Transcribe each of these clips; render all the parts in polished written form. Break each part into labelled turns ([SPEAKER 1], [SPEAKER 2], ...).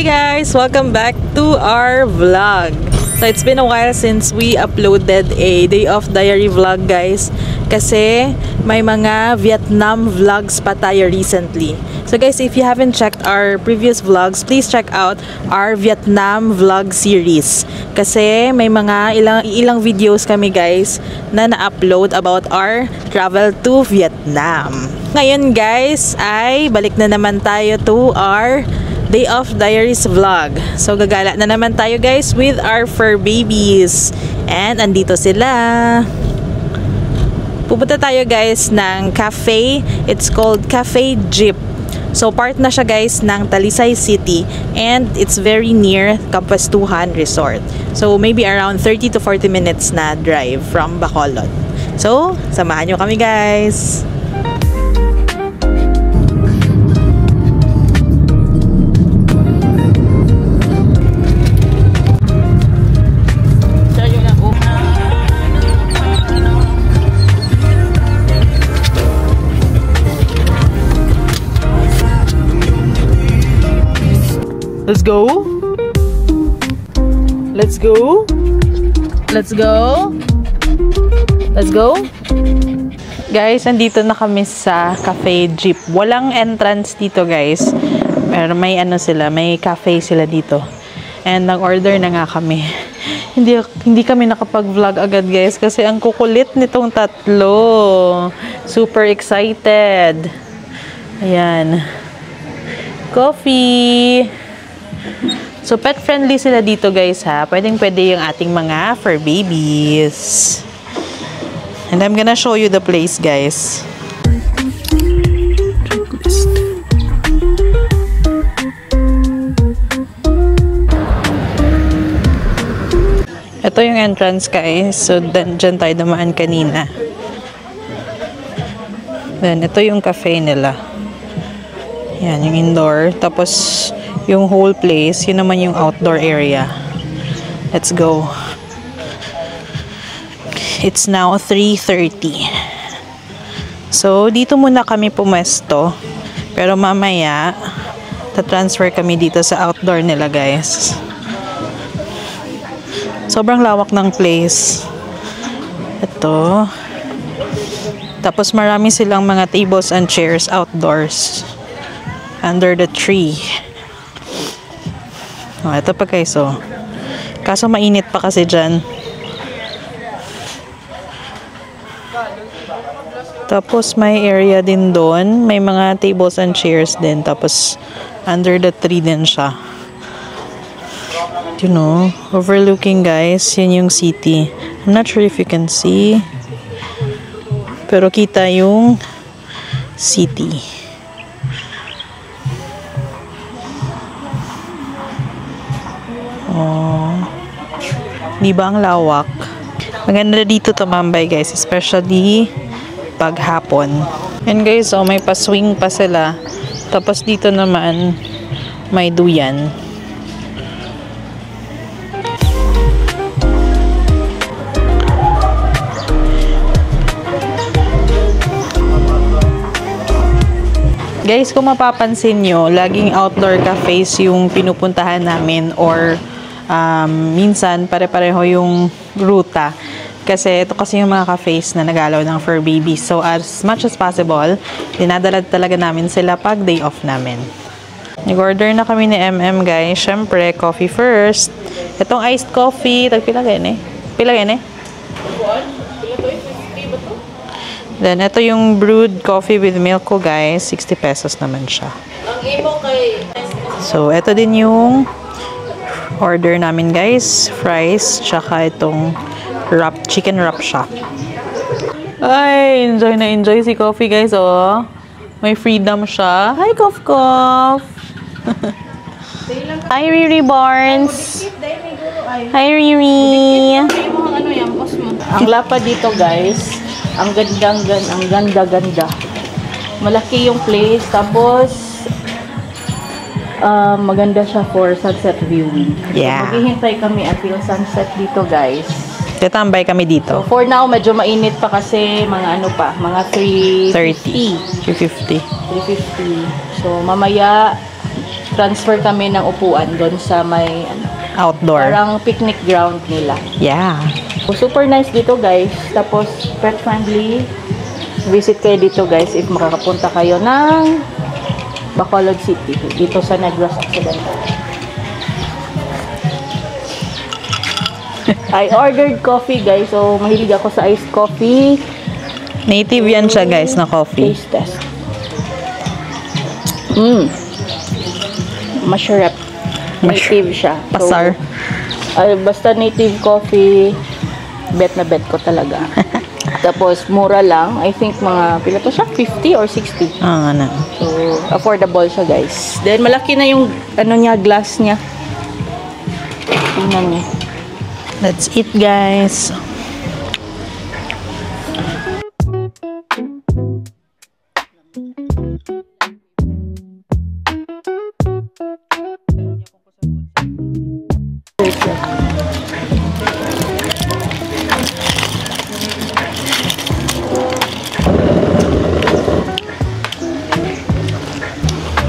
[SPEAKER 1] Hey guys! Welcome back to our vlog. So it's been a while since we uploaded a day off diary vlog guys. Kasi may mga Vietnam vlogs pa tayo recently. So guys, if you haven't checked our previous vlogs, please check out our Vietnam vlog series. Kasi may mga ilang videos kami guys na na-upload about our travel to Vietnam. Ngayon guys ay balik na naman tayo to our Day of Diaries vlog. So gagala na naman tayo guys with our fur babies. And andito sila. Pupunta tayo guys ng cafe. It's called Cafe Jeep. So part na siya guys ng Talisay City and it's very near Kapistuhan Resort. So maybe around 30 to 40 minutes na drive from Bacolod. So samahan nyo kami guys. Let's go. Let's go. Let's go. Let's go. Guys, andito na kami sa Cafe Jeep. Walang entrance dito, guys. Pero may ano sila, may cafe sila dito. And nag-order na nga kami. Hindi kami nakapag-vlog agad, guys, kasi ang kukulit nitong tatlo. Super excited. Ayan. Coffee. So, pet-friendly sila dito, guys, ha? Pwedeng-pwede yung ating mga fur babies. And I'm gonna show you the place, guys. Ito yung entrance, guys. So, dyan tayo dumaan kanina. Then, ito yung cafe nila. Yan, yung indoor. Tapos, yung whole place, yun naman yung outdoor area. Let's go. It's now 3:30. So, dito muna kami pumesto. Pero mamaya, ta-transfer kami dito sa outdoor nila, guys. Sobrang lawak ng place. Ito. Tapos marami silang mga tables and chairs outdoors. Under the tree. Oh, ito pa guys, oh. Kaso mainit pa kasi dyan. Tapos may area din doon. May mga tables and chairs din. Tapos under the tree din siya. You know, overlooking guys, yun yung city. I'm not sure if you can see. Pero kita yung city. Oh, di ba ang lawak? Maganda dito tumambay guys, especially pag hapon. And guys, oh, may pa-swing pa sila. Tapos dito naman may duyan. Guys, kung mapapansin nyo, laging outdoor cafes yung pinupuntahan namin or minsan pare-pareho yung ruta. Kasi ito kasi yung mga cafes na nag-allow ng fur babies. So, as much as possible, dinadala talaga namin sila pag day off namin. Nag-order na kami ni MM, guys. Syempre, coffee first. Itong iced coffee, tagpila gani? Pila gani? Then, ito yung brewed coffee with milk ko, guys. 60 pesos naman siya. So, ito din yung order namin, guys. Fries, tsaka itong chicken wrap siya. Ay, enjoy na enjoy si Coffee, guys, oh. May freedom siya. Hi, Coff Coff! Hi, Riri Barnes! Hi, Riri!
[SPEAKER 2] Ang lapa dito, guys. Ang ganda. Malaki yung place. Tapos, maganda siya for sunset viewing.
[SPEAKER 1] Yeah.
[SPEAKER 2] So, maghihintay kami until sunset dito, guys.
[SPEAKER 1] Tatambay kami dito.
[SPEAKER 2] So, for now, medyo mainit pa kasi mga ano pa, mga 350.
[SPEAKER 1] 350.
[SPEAKER 2] 350. So, mamaya, nag-transfer kami ng upuan doon sa may
[SPEAKER 1] Outdoor.
[SPEAKER 2] parang picnic ground nila.
[SPEAKER 1] Yeah.
[SPEAKER 2] So, super nice dito guys. Tapos pet friendly. Visit kayo dito guys if makakapunta kayo ng Bacolod City dito sa Negros Occidental. I ordered coffee guys. So mahilig ako sa iced coffee.
[SPEAKER 1] Native yan siya guys na coffee.
[SPEAKER 2] Taste test. Masarap. Native siya.
[SPEAKER 1] Pasar.
[SPEAKER 2] So, basta native coffee, bet na bet ko talaga. Tapos, mura lang. I think mga, pila to siya? 50 or 60?
[SPEAKER 1] Ano.
[SPEAKER 2] So, affordable siya, guys. Then, malaki na yung, glass niya. Tingnan niyo.
[SPEAKER 1] Let's eat, guys.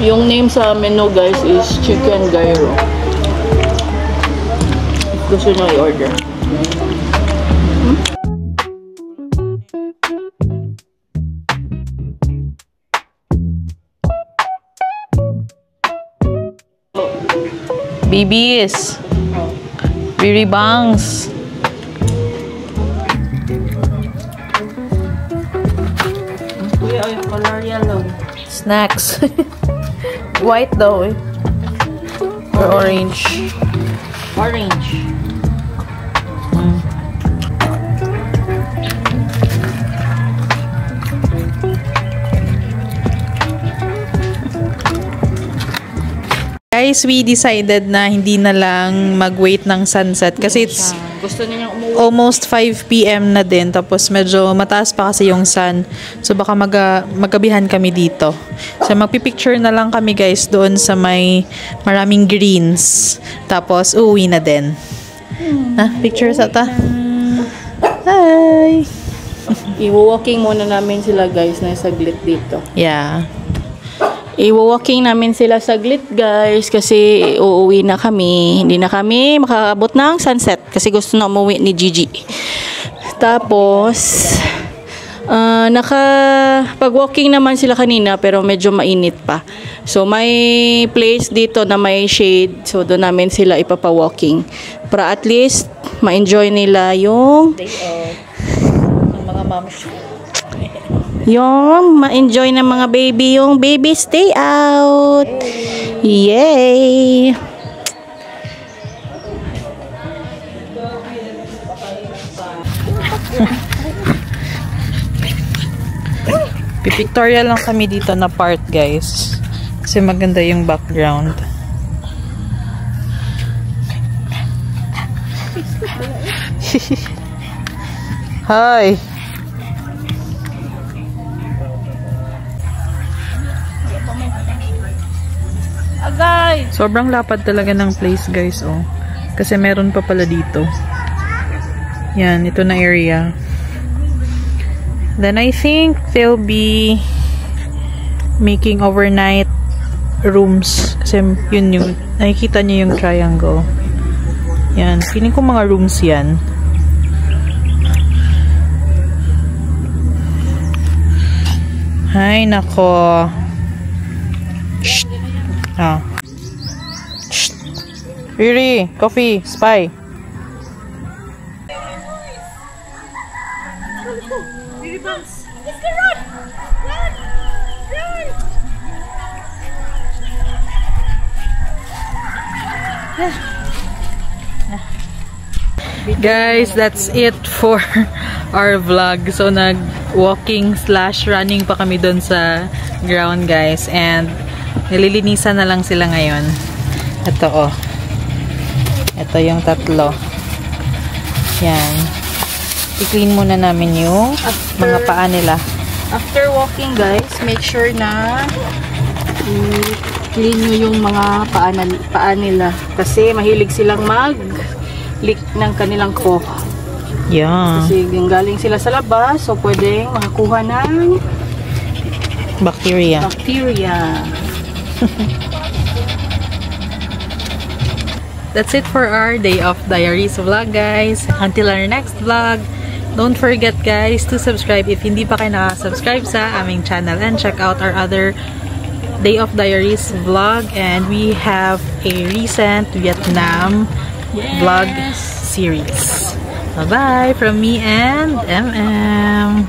[SPEAKER 2] Yung name sa menu guys is Chicken Gyro. If gusto nyo i-order.
[SPEAKER 1] Bibis. Riri bangs.
[SPEAKER 2] Kuya, ay color yellow.
[SPEAKER 1] Snacks. White though eh. Or orange.
[SPEAKER 2] Orange.
[SPEAKER 1] Guys, we decided na hindi na lang mag-wait ng sunset kasi it's
[SPEAKER 2] Gusto niya umuwi.
[SPEAKER 1] almost 5 p.m. na din. Tapos medyo mataas pa kasi yung sun. So baka magabihan kami dito. So magpipicture na lang kami guys doon sa may maraming greens. Tapos uuwi na din. Pictures ata. Hi!
[SPEAKER 2] I-walking muna namin sila guys na saglit dito.
[SPEAKER 1] Yeah.
[SPEAKER 2] I-walking namin sila saglit guys kasi uuwi na kami. Hindi na kami makakabot ng sunset kasi gusto na umuwi ni Gigi. Tapos pag-walking naman sila kanina pero medyo mainit pa. So may place dito na may shade. So doon namin sila ipapa-walking. Para at least ma-enjoy nila yung
[SPEAKER 1] Day off. Ng mga moms.
[SPEAKER 2] yung ma-enjoy ng mga baby yung baby stay out. Yay!
[SPEAKER 1] Pipictorial lang kami dito na part guys. Kasi maganda yung background. Hi!
[SPEAKER 2] Agay!
[SPEAKER 1] Sobrang lapad talaga ng place guys oh. Kasi meron pa pala dito. Yan, ito na area. Then I think they'll be making overnight rooms. Kasi yun yung, nakikita niyo yung triangle. Yan, feeling ko mga rooms yan. Ay, nako. Shh. Shh. Riri, coffee, spy. Guys, that's it for our vlog. So, nag-walking / running pa kami dun sa ground, guys. And, nililinisan na lang sila ngayon. Ito, oh. Ito yung tatlo. Yan. I-clean muna namin yung mga paa nila.
[SPEAKER 2] After walking, guys, make sure na i-clean nyo yung mga paa nila. Kasi mahilig silang mag-lick ng kanilang cock.
[SPEAKER 1] Yeah.
[SPEAKER 2] Kasi galing sila sa labas, so pwedeng makakuha ng
[SPEAKER 1] Bacteria.
[SPEAKER 2] bacteria.
[SPEAKER 1] that's it for our Day of Diaries vlog, guys. Until our next vlog, don't forget, guys, to subscribe if hindi pa kayo nakasubscribe sa aming channel, and check out our other Day of Diaries vlog, and we have a recent Vietnam vlog series. Bye-bye from me and MM.